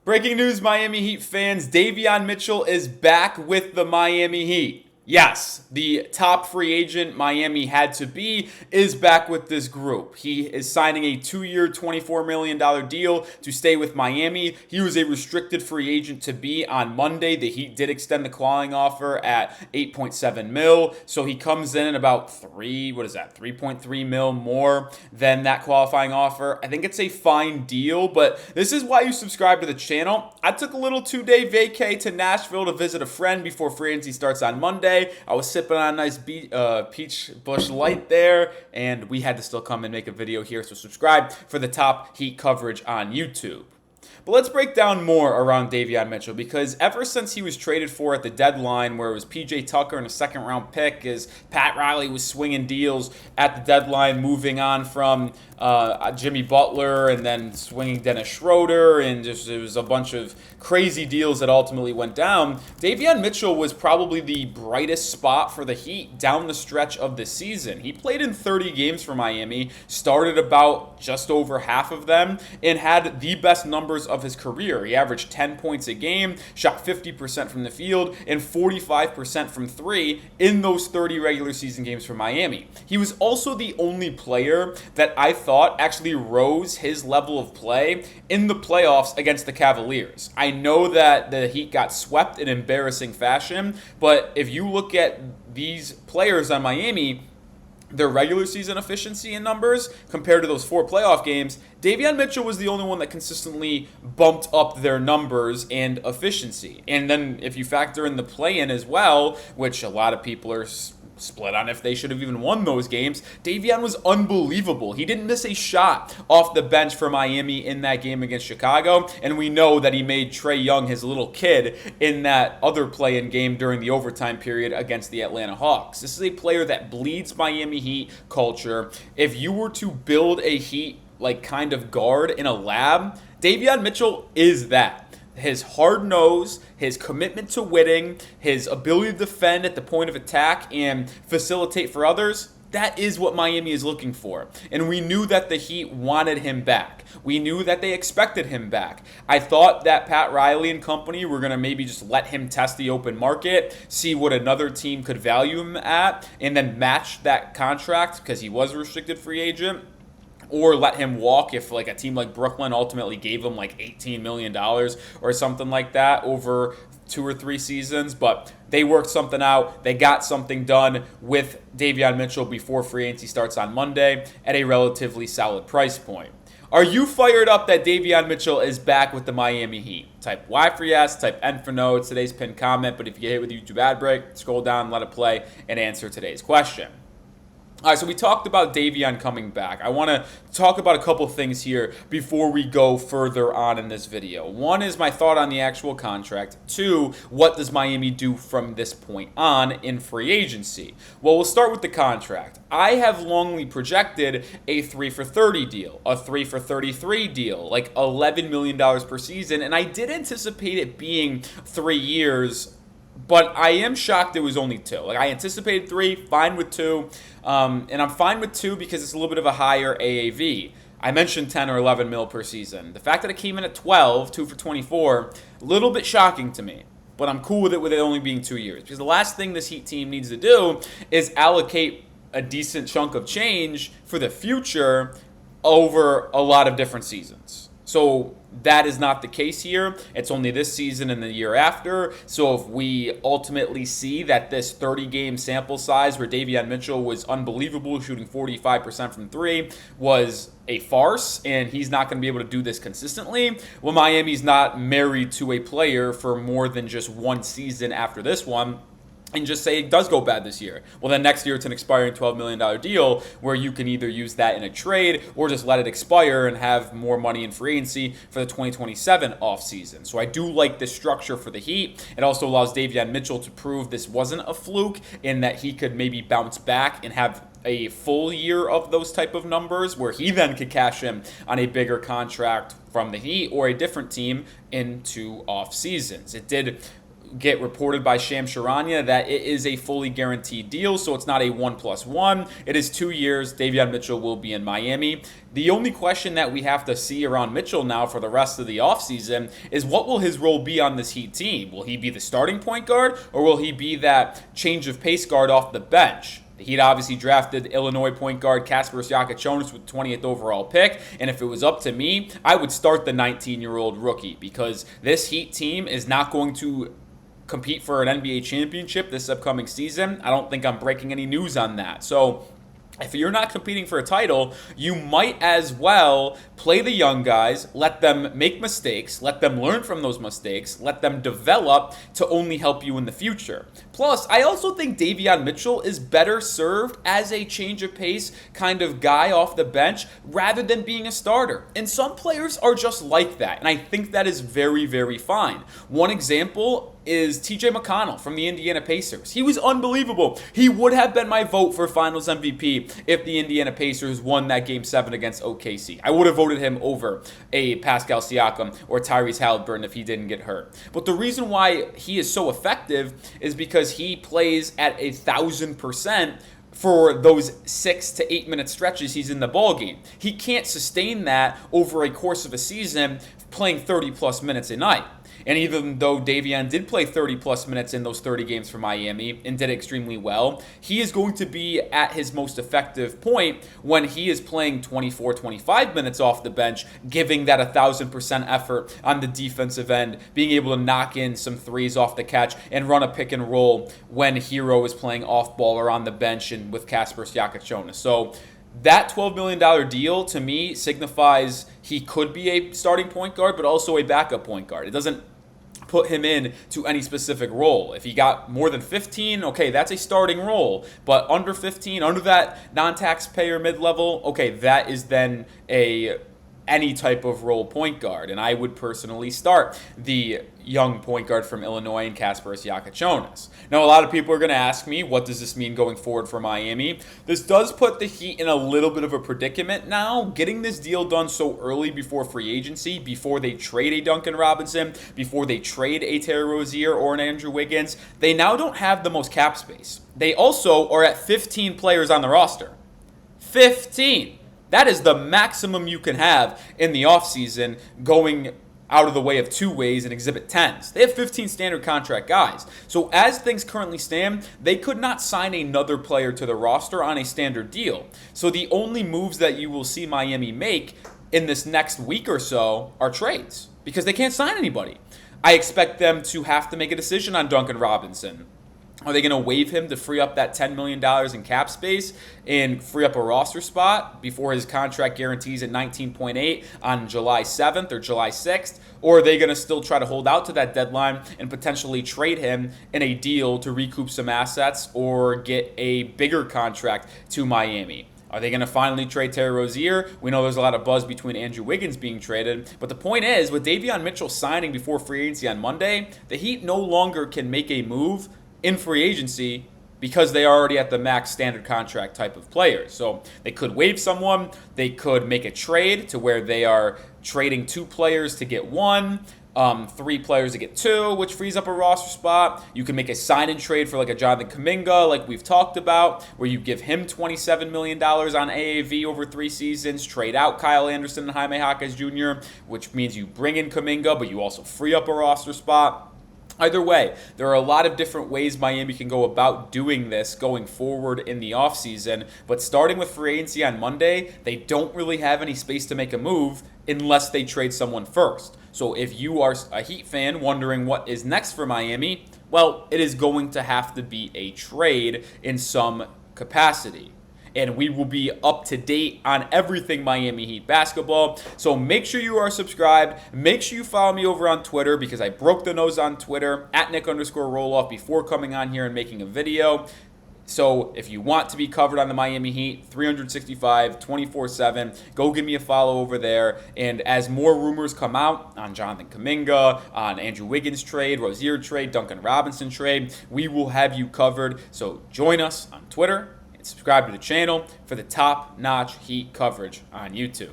Breaking news, Miami Heat fans. Davion Mitchell is back with the Miami Heat. Yes, the top free agent Miami had to be is back with this group. He is signing a 2-year, $24 million deal to stay with Miami. He was a restricted free agent to be on Monday. The Heat did extend the qualifying offer at 8.7 mil. So he comes in at about 3.3 mil more than that qualifying offer. I think it's a fine deal, but this is why you subscribe to the channel. I took a little 2-day vacay to Nashville to visit a friend before free agency starts on Monday. I was sipping on a nice peach bush light there, and we had to still come and make a video here, so subscribe for the top Heat coverage on YouTube. But let's break down more around Davion Mitchell, because ever since he was traded for at the deadline, where it was P.J. Tucker and a second-round pick, as Pat Riley was swinging deals at the deadline, moving on from Jimmy Butler and then swinging Dennis Schroeder, and just it was a bunch of crazy deals that ultimately went down. Davion Mitchell was probably the brightest spot for the Heat down the stretch of the season. He played in 30 games for Miami, started about just over half of them, and had the best numbers of his career. He averaged 10 points a game, shot 50% from the field, and 45% from three in those 30 regular season games for Miami. He was also the only player that I thought actually rose his level of play in the playoffs against the Cavaliers. I know that the Heat got swept in embarrassing fashion, but if you look at these players on Miami, their regular season efficiency and numbers compared to those 4 playoff games, Davion Mitchell was the only one that consistently bumped up their numbers and efficiency. And then if you factor in the play-in as well, which a lot of people are split on if they should have even won those games, Davion was unbelievable. He didn't miss a shot off the bench for Miami in that game against Chicago, and we know that he made Trae Young his little kid in that other play-in game during the overtime period against the Atlanta Hawks. This is a player that bleeds Miami Heat culture. If you were to build a Heat kind of guard in a lab, Davion Mitchell is that. His hard nose, his commitment to winning, his ability to defend at the point of attack and facilitate for others, that is what Miami is looking for. And we knew that the Heat wanted him back. We knew that they expected him back. I thought that Pat Riley and company were going to maybe just let him test the open market, see what another team could value him at, and then match that contract because he was a restricted free agent. Or let him walk if a team like Brooklyn ultimately gave him $18 million or something like that over 2 or 3 seasons. But they worked something out. They got something done with Davion Mitchell before free agency starts on Monday at a relatively solid price point. Are you fired up that Davion Mitchell is back with the Miami Heat? Type Y for yes, type N for no. It's today's pinned comment, but if you get hit with the YouTube ad break, scroll down, let it play, and answer today's question. All right, so we talked about Davion coming back. I want to talk about a couple things here before we go further on in this video. One is my thought on the actual contract. 2, what does Miami do from this point on in free agency? Well, we'll start with the contract. I have longly projected a 3 for 30 deal, a 3 for 33 deal, $11 million per season, and I did anticipate it being 3 years, but I am shocked it was only 2. I anticipated 3, fine with 2. And I'm fine with 2 because it's a little bit of a higher AAV. I mentioned 10 or 11 mil per season. The fact that it came in at 12, 2 for 24, a little bit shocking to me. But I'm cool with it only being 2 years. Because the last thing this Heat team needs to do is allocate a decent chunk of change for the future over a lot of different seasons. So that is not the case here. It's only this season and the year after. So if we ultimately see that this 30-game sample size where Davion Mitchell was unbelievable, shooting 45% from 3, was a farce, and he's not going to be able to do this consistently, well, Miami's not married to a player for more than just 1 season after this one. And just say it does go bad this year. Well, then next year it's an expiring $12 million deal where you can either use that in a trade or just let it expire and have more money in free agency for the 2027 offseason. So I do like this structure for the Heat. It also allows Davion Mitchell to prove this wasn't a fluke and that he could maybe bounce back and have a full year of those type of numbers where he then could cash in on a bigger contract from the Heat or a different team in 2 off seasons. It did get reported by Shams Charania that it is a fully guaranteed deal, so it's not a 1+1. It is 2 years. Davion Mitchell will be in Miami. The only question that we have to see around Mitchell now for the rest of the offseason is what will his role be on this Heat team? Will he be the starting point guard, or will he be that change of pace guard off the bench? The Heat obviously drafted Illinois point guard Kasparas Jakachonis with the 20th overall pick, and if it was up to me, I would start the 19-year-old rookie, because this Heat team is not going to compete for an NBA championship this upcoming season. I don't think I'm breaking any news on that. So if you're not competing for a title, you might as well play the young guys, let them make mistakes, let them learn from those mistakes, let them develop to only help you in the future. Plus, I also think Davion Mitchell is better served as a change of pace kind of guy off the bench rather than being a starter. And some players are just like that, and I think that is very, very fine. One example is TJ McConnell from the Indiana Pacers. He was unbelievable. He would have been my vote for Finals MVP if the Indiana Pacers won that Game 7 against OKC. I would have voted him over a Pascal Siakam or Tyrese Halliburton if he didn't get hurt. But the reason why he is so effective is because he plays at 1,000% for those 6 to 8 minute stretches he's in the ball game. He can't sustain that over a course of a season playing 30 plus minutes a night. And even though Davion did play 30 plus minutes in those 30 games for Miami and did extremely well, he is going to be at his most effective point when he is playing 24, 25 minutes off the bench, giving that 1,000% effort on the defensive end, being able to knock in some threes off the catch and run a pick and roll when Hero is playing off ball or on the bench and with Kasparas Jakachonis. So that $12 million deal to me signifies he could be a starting point guard, but also a backup point guard. It doesn't put him in to any specific role. If he got more than 15, okay, that's a starting role. But under 15, under that non-taxpayer mid-level, okay, that is then any type of role point guard. And I would personally start the young point guard from Illinois and Kasparas Jakachonis. Now, a lot of people are going to ask me, what does this mean going forward for Miami? This does put the Heat in a little bit of a predicament now. Getting this deal done so early before free agency, before they trade a Duncan Robinson, before they trade a Terry Rozier or an Andrew Wiggins, they now don't have the most cap space. They also are at 15 players on the roster. 15! That is the maximum you can have in the offseason, going out of the way of two ways and Exhibit 10s. They have 15 standard contract guys. So as things currently stand, they could not sign another player to the roster on a standard deal. So the only moves that you will see Miami make in this next week or so are trades, because they can't sign anybody. I expect them to have to make a decision on Duncan Robinson. Are they going to waive him to free up that $10 million in cap space and free up a roster spot before his contract guarantees at 19.8 on July 7th or July 6th? Or are they going to still try to hold out to that deadline and potentially trade him in a deal to recoup some assets or get a bigger contract to Miami? Are they going to finally trade Terry Rozier? We know there's a lot of buzz between Andrew Wiggins being traded. But the point is, with Davion Mitchell signing before free agency on Monday, the Heat no longer can make a move in free agency because they are already at the max standard contract type of players. So they could waive someone. They could make a trade to where they are trading 2 players to get 1, 3 players to get 2, which frees up a roster spot. You can make a sign-and trade for like a Jonathan Kuminga, like we've talked about, where you give him $27 million on AAV over 3 seasons, trade out Kyle Anderson and Jaime Jaquez Jr., which means you bring in Kuminga, but you also free up a roster spot. Either way, there are a lot of different ways Miami can go about doing this going forward in the offseason, but starting with free agency on Monday, they don't really have any space to make a move unless they trade someone first. So if you are a Heat fan wondering what is next for Miami, well, it is going to have to be a trade in some capacity. And we will be up to date on everything Miami Heat basketball. So make sure you are subscribed. Make sure you follow me over on Twitter, because I broke the nose on Twitter at Nic_Rohloff before coming on here and making a video. So if you want to be covered on the Miami Heat 365, 24/7, go give me a follow over there. And as more rumors come out on Jonathan Kuminga, on Andrew Wiggins trade, Rozier trade, Duncan Robinson trade, we will have you covered. So join us on Twitter. Subscribe to the channel for the top-notch Heat coverage on YouTube.